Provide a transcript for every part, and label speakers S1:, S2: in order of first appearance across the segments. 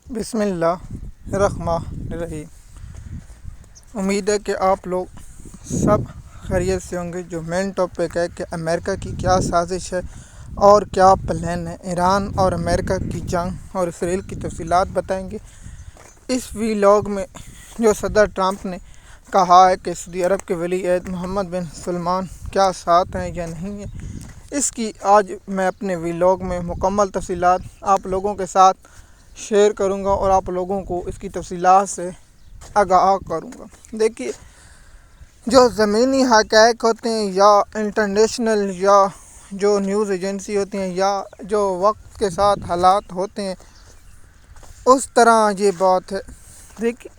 S1: بسم اللہ الرحمن الرحیم۔ امید ہے کہ آپ لوگ سب خیریت سے ہوں گے۔ جو مین ٹاپک ہے کہ امریکہ کی کیا سازش ہے اور کیا پلان ہے، ایران اور امریکہ کی جنگ اور اسرائیل کی تفصیلات بتائیں گے۔ اس ویلاگ میں جو صدر ٹرمپ نے کہا ہے کہ سعودی عرب کے ولی عہد محمد بن سلمان کیا ساتھ ہیں یا نہیں ہے، اس کی آج میں اپنے ویلاگ میں مکمل تفصیلات آپ لوگوں کے ساتھ شیئر کروں گا اور آپ لوگوں کو اس کی تفصیلات سے آگاہ کروں گا۔ دیکھیے، جو زمینی حقائق ہوتے ہیں یا انٹرنیشنل یا جو نیوز ایجنسی ہوتی ہیں یا جو وقت کے ساتھ حالات ہوتے ہیں، اس طرح یہ بات ہے۔ دیکھیے،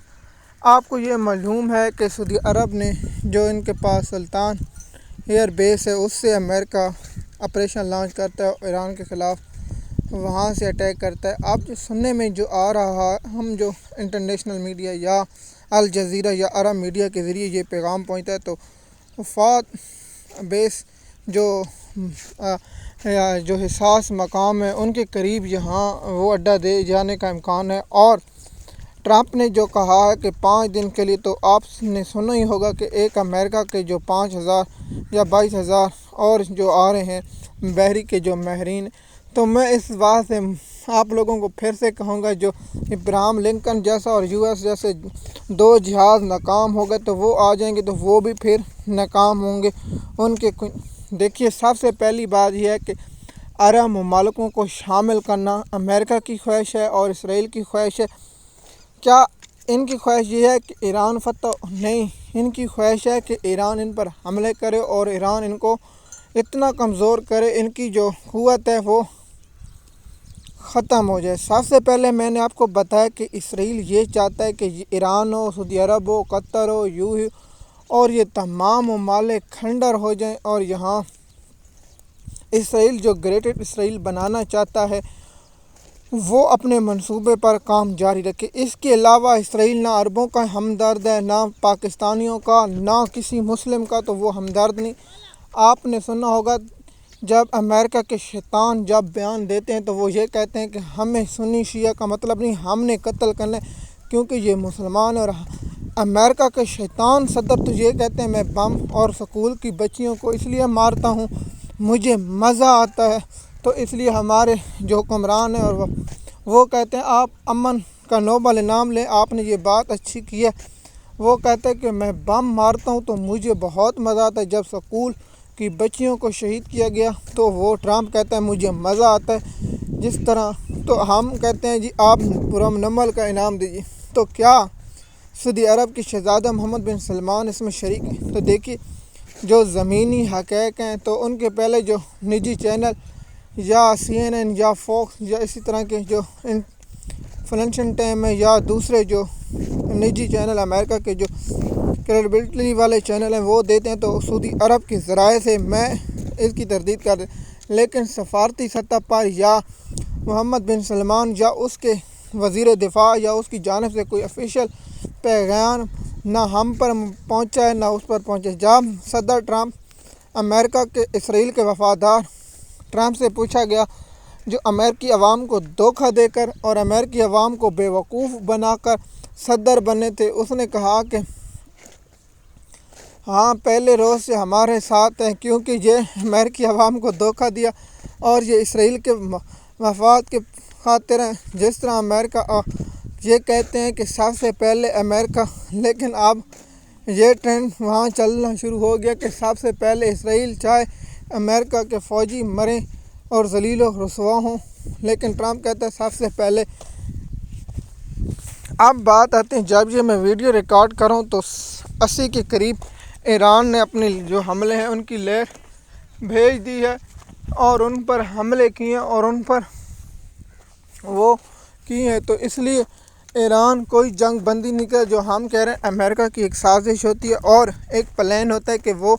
S1: آپ کو یہ معلوم ہے کہ سعودی عرب نے جو ان کے پاس سلطان ایئر بیس ہے، اس سے امریکہ آپریشن لانچ کرتا ہے، ایران کے خلاف وہاں سے اٹیک کرتا ہے۔ آپ جو سننے میں جو آ رہا ہے، ہم جو انٹرنیشنل میڈیا یا الجزیرہ یا عرب میڈیا کے ذریعے یہ پیغام پہنچتا ہے، تو وفات بیس جو حساس مقام ہے ان کے قریب یہاں وہ اڈہ دے جانے کا امکان ہے۔ اور ٹرمپ نے جو کہا ہے کہ 5 دن کے لیے، تو آپ نے سنا ہی ہوگا کہ ایک امریکہ کے جو 5,000 یا 22,000 اور جو آ رہے ہیں بحری کے جو ماہرین، تو میں اس بات سے آپ لوگوں کو پھر سے کہوں گا، جو ابراہم لنکن جیسا اور US جیسے 2 جہاز ناکام ہو گئے تو وہ آ جائیں گے، تو وہ بھی پھر ناکام ہوں گے ان کے۔ دیکھیے، سب سے پہلی بات یہ ہے کہ عرب ممالکوں کو شامل کرنا امریکہ کی خواہش ہے اور اسرائیل کی خواہش ہے۔ کیا ان کی خواہش یہ ہے کہ ایران فتح؟ نہیں، ان کی خواہش ہے کہ ایران ان پر حملے کرے اور ایران ان کو اتنا کمزور کرے، ان کی جو قوت ہے وہ ختم ہو جائے۔ سب سے پہلے میں نے آپ کو بتایا کہ اسرائیل یہ چاہتا ہے کہ ایران ہو، سعودی عرب ہو، قطر ہو، UAE اور یہ تمام ممالک کھنڈر ہو جائیں، اور یہاں اسرائیل جو گریٹر اسرائیل بنانا چاہتا ہے وہ اپنے منصوبے پر کام جاری رکھے۔ اس کے علاوہ اسرائیل نہ عربوں کا ہمدرد ہے، نہ پاکستانیوں کا، نہ کسی مسلم کا، تو وہ ہمدرد نہیں۔ آپ نے سنا ہوگا جب امریکہ کے شیطان جب بیان دیتے ہیں تو وہ یہ کہتے ہیں کہ ہمیں سنی شیعہ کا مطلب نہیں، ہم نے قتل کرنا ہے کیونکہ یہ مسلمان۔ اور امریکہ کے شیطان صدر تو یہ کہتے ہیں میں بم اور سکول کی بچیوں کو اس لیے مارتا ہوں، مجھے مزہ آتا ہے۔ تو اس لیے ہمارے جو حکمران ہیں اور وہ کہتے ہیں آپ امن کا نوبل انعام لیں، آپ نے یہ بات اچھی کی ہے۔ وہ کہتے ہیں کہ میں بم مارتا ہوں تو مجھے بہت مزہ آتا ہے، جب سکول کی بچیوں کو شہید کیا گیا تو وہ ٹرمپ کہتا ہے مجھے مزہ آتا ہے۔ جس طرح تو ہم کہتے ہیں جی آپ پرامن کا انعام دیجیے۔ تو کیا سعودی عرب کے شہزادہ محمد بن سلمان اس میں شریک ہیں؟ تو دیکھیے، جو زمینی حقائق ہیں تو ان کے پہلے جو نجی چینل یا CNN یا فوکس یا اسی طرح کے جو فنینشل ٹائم ہے یا دوسرے جو نجی چینل امریکہ کے جو کریڈیبلٹی والے چینل ہیں وہ دیتے ہیں، تو سعودی عرب کے ذرائع سے میں اس کی تردید کر دیں، لیکن سفارتی سطح پر یا محمد بن سلمان یا اس کے وزیر دفاع یا اس کی جانب سے کوئی آفیشیل پیغام نہ ہم پر پہنچا ہے نہ اس پر پہنچا ہے۔ جب صدر ٹرمپ امریکہ کے اسرائیل کے وفادار ٹرمپ سے پوچھا گیا، جو امریکی عوام کو دھوکہ دے کر اور امریکی عوام کو بیوقوف بنا کر صدر بنے تھے، اس نے کہا کہ ہاں پہلے روز سے ہمارے ساتھ ہیں، کیونکہ یہ امریکی عوام کو دھوکہ دیا اور یہ اسرائیل کے مفاد کے خاطر ہیں۔ جس طرح امریکہ یہ کہتے ہیں کہ سب سے پہلے امریکہ، لیکن اب یہ ٹرینڈ وہاں چلنا شروع ہو گیا کہ سب سے پہلے اسرائیل، چاہے امریکہ کے فوجی مریں اور ذلیل و رسوا ہوں، لیکن ٹرمپ کہتا ہے سب سے پہلے۔ اب بات آتے ہیں، جب یہ میں ویڈیو ریکارڈ کروں تو 80 کے قریب ایران نے اپنے جو حملے ہیں ان کی لسٹ بھیج دی ہے اور ان پر حملے کیے ہیں اور ان پر وہ کیے ہیں۔ تو اس لیے ایران کوئی جنگ بندی نہیں کرے، جو ہم کہہ رہے ہیں امریکہ کی ایک سازش ہوتی ہے اور ایک پلان ہوتا ہے کہ وہ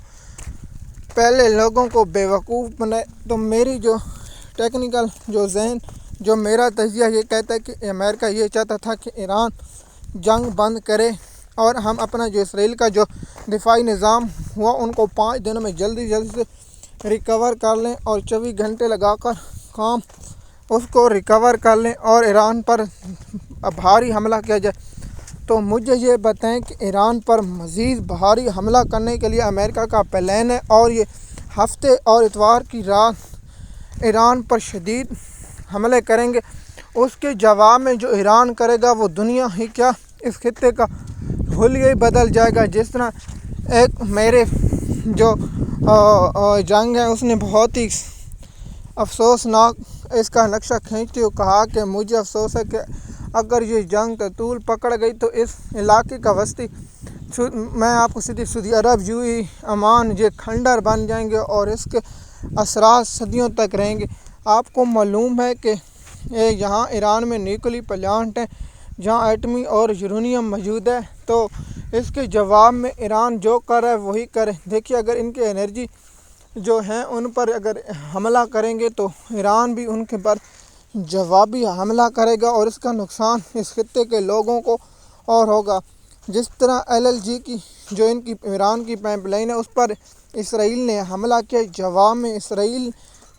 S1: پہلے لوگوں کو بیوقوف بنائے۔ تو میری جو ٹیکنیکل جو ذہن جو میرا تجزیہ یہ کہتا ہے کہ امریکہ یہ چاہتا تھا کہ ایران جنگ بند کرے اور ہم اپنا جو اسرائیل کا جو دفاعی نظام ہوا ان کو 5 دنوں میں جلدی سے ریکور کر لیں اور 24 گھنٹے لگا کر کام اس کو ریکور کر لیں اور ایران پر بھاری حملہ کیا جائے، تو مجھے یہ بتائیں کہ ایران پر مزید بھاری حملہ کرنے کے لیے امریکہ کا پلان ہے، اور یہ ہفتے اور اتوار کی رات ایران پر شدید حملے کریں گے۔ اس کے جواب میں جو ایران کرے گا وہ دنیا ہی کیا اس خطے کا حلیہ ہی بدل جائے گا۔ جس طرح ایک میرے جو جنگ ہے اس نے بہت ہی افسوسناک اس کا نقشہ کھینچتے ہوئے کہا کہ مجھے افسوس ہے کہ اگر یہ جنگ طول پکڑ گئی تو اس علاقے کا وسطی میں آپ کو سعودی عرب، یو اے ای، عمان یہ کھنڈر بن جائیں گے اور اس کے اثرات صدیوں تک رہیں گے۔ آپ کو معلوم ہے کہ یہاں ایران میں نیوکلیئر پلانٹ ہے جہاں ایٹمی اور یورینیم موجود ہے، تو اس کے جواب میں ایران جو کر رہا ہے وہی کرے۔ دیکھیے اگر ان کے انرجی جو ہیں ان پر اگر حملہ کریں گے تو ایران بھی ان کے پر جوابی حملہ کرے گا، اور اس کا نقصان اس خطے کے لوگوں کو اور ہوگا۔ جس طرح LNG کی جو ان کی ایران کی پائپ لائن ہے اس پر اسرائیل نے حملہ کیا، جواب میں اسرائیل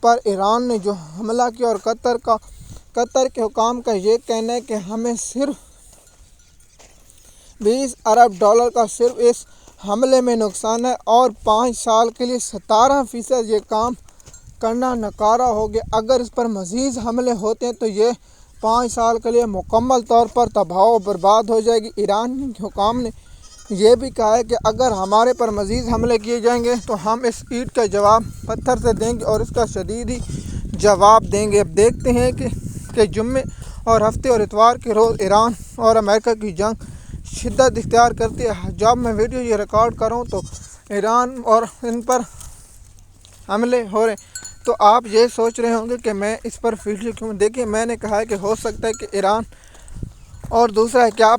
S1: پر ایران نے جو حملہ کیا، اور قطر کے حکام کا یہ کہنا ہے کہ ہمیں صرف $20 ارب کا صرف اس حملے میں نقصان ہے، اور 5 سال کے لیے 17% یہ کام کرنا ناکارہ ہو گیا۔ اگر اس پر مزید حملے ہوتے ہیں تو یہ 5 سال کے لیے مکمل طور پر تباہ و برباد ہو جائے گی۔ ایران کے حکام نے یہ بھی کہا ہے کہ اگر ہمارے پر مزید حملے کیے جائیں گے تو ہم اس اینٹ کا جواب پتھر سے دیں گے اور اس کا شدید ہی جواب دیں گے۔ اب دیکھتے ہیں کہ جمعے اور ہفتے اور اتوار کے روز ایران اور امریکہ کی جنگ شدت اختیار کرتی ہے۔ جب میں ویڈیو یہ ریکارڈ کروں تو ایران اور ان پر حملے ہو رہے ہیں، تو آپ یہ سوچ رہے ہوں گے کہ میں اس پر ویڈیو کیوں۔ دیکھیے میں نے کہا ہے کہ ہو سکتا ہے کہ ایران، اور دوسرا ہے کیا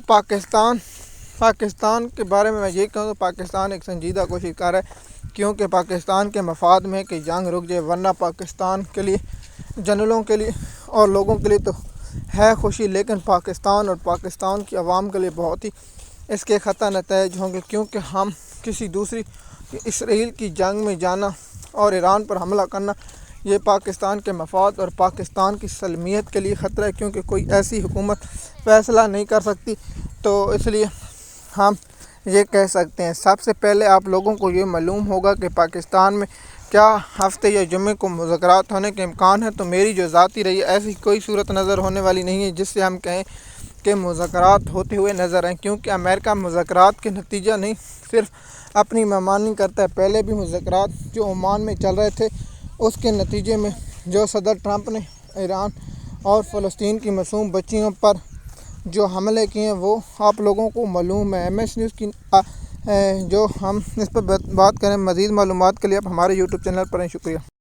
S1: پاکستان کے بارے میں یہ کہوں تو پاکستان ایک سنجیدہ کوشش کر رہا ہے، کیونکہ پاکستان کے مفاد میں کہ جنگ رک جائے، ورنہ پاکستان کے لیے، جنرلوں کے لیے اور لوگوں کے لیے تو ہے خوشی، لیکن پاکستان اور پاکستان کی عوام کے لیے بہت ہی اس کے خطرہ نتائج ہوں گے، کیونکہ ہم کسی دوسری اسرائیل کی جنگ میں جانا اور ایران پر حملہ کرنا یہ پاکستان کے مفاد اور پاکستان کی سلمیت کے لیے خطرہ ہے، کیونکہ کوئی ایسی حکومت فیصلہ نہیں کر سکتی۔ تو اس لیے ہم یہ کہہ سکتے ہیں، سب سے پہلے آپ لوگوں کو یہ معلوم ہوگا کہ پاکستان میں کیا ہفتے یا جمعے کو مذاکرات ہونے کے امکان ہے۔ تو میری جو ذاتی رہی ہے ایسی کوئی صورت نظر ہونے والی نہیں ہے جس سے ہم کہیں کہ مذاکرات ہوتے ہوئے نظر آئیں، کیونکہ امریکہ مذاکرات کے نتیجہ نہیں صرف اپنی ممانی کرتا ہے۔ پہلے بھی مذاکرات جو عمان میں چل رہے تھے اس کے نتیجے میں جو صدر ٹرمپ نے ایران اور فلسطین کی معصوم بچیوں پر جو حملے کیے ہیں وہ آپ لوگوں کو معلوم ہے۔ MS نیوز کی جو ہم اس پر بات کریں، مزید معلومات کے لیے آپ ہمارے YouTube چینل پر ہیں۔ شکریہ۔